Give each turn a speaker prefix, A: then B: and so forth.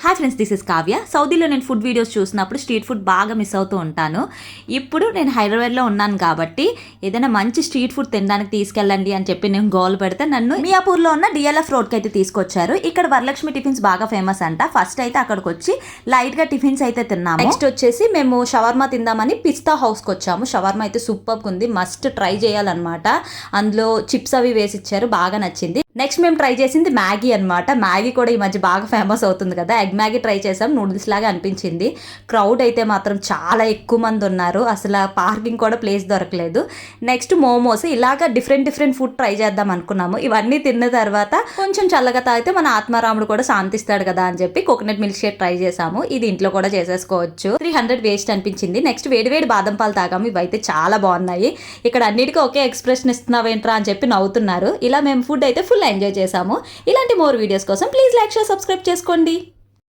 A: Hi friends, this is Kavya. సౌదీలో నేను food videos చూసినప్పుడు స్ట్రీట్ ఫుడ్ బాగా మిస్ అవుతూ ఉంటాను. ఇప్పుడు నేను హైదరాబాద్లో ఉన్నాను కాబట్టి ఏదైనా మంచి స్ట్రీట్ ఫుడ్ తినడానికి తీసుకెళ్ళండి అని చెప్పి నేను గోల్ పెడితే నన్ను మియాపూర్లో ఉన్న డిఎల్ఎఫ్ రోడ్కి అయితే తీసుకొచ్చారు. ఇక్కడ వరలక్ష్మి టిఫిన్స్ బాగా ఫేమస్ అంట. ఫస్ట్ అయితే అక్కడికి వచ్చి లైట్గా టిఫిన్స్ అయితే తిన్నాము. నెక్స్ట్ వచ్చేసి మేము షవర్మా తిందామని పిస్తా హౌస్కి వచ్చాము. షవర్మా అయితే సూపర్గా ఉంది, మస్ట్ ట్రై చేయాలన్నమాట. అందులో చిప్స్ అవి వేసి ఇచ్చారు, బాగా నచ్చింది. నెక్స్ట్ మేము ట్రై చేసింది మ్యాగీ అనమాట. మ్యాగీ కూడా ఈ మధ్య బాగా ఫేమస్ అవుతుంది కదా. ఎగ్ మ్యాగీ ట్రై చేసాం, నూడిల్స్ లాగా అనిపించింది. క్రౌడ్ అయితే మాత్రం చాలా ఎక్కువ మంది ఉన్నారు, అసలు పార్కింగ్ కూడా ప్లేస్ దొరకలేదు. నెక్స్ట్ మోమోస్, ఇలాగా డిఫరెంట్ ఫుడ్ ట్రై చేద్దాం అనుకున్నాము. ఇవన్నీ తిన్న తర్వాత కొంచెం చల్లగా తాగితే మన ఆత్మారాముడు కూడా శాంతిస్తాడు కదా అని చెప్పి కోకోనట్ మిల్క్ షేక్ ట్రై చేసాము. ఇది ఇంట్లో కూడా చేసేసుకోవచ్చు. 300 వేస్ట్ అనిపించింది. నెక్స్ట్ వేడివేడి బాదం పాలు తాగాము. ఇవైతే చాలా బాగున్నాయి. ఇక్కడ అన్నిటికీ ఒకే ఎక్స్ప్రెషన్ ఇస్తున్నావేంట్రా అని చెప్పి నవ్వుతున్నారు. ఇలా మేము ఫుడ్ అయితే ఫుల్ ఎంజాయ్ చేసాము. ఇలాంటి మోర్ వీడియోస్ కోసం ప్లీజ్ లైక్, షేర్, సబ్స్క్రైబ్ చేసుకోండి.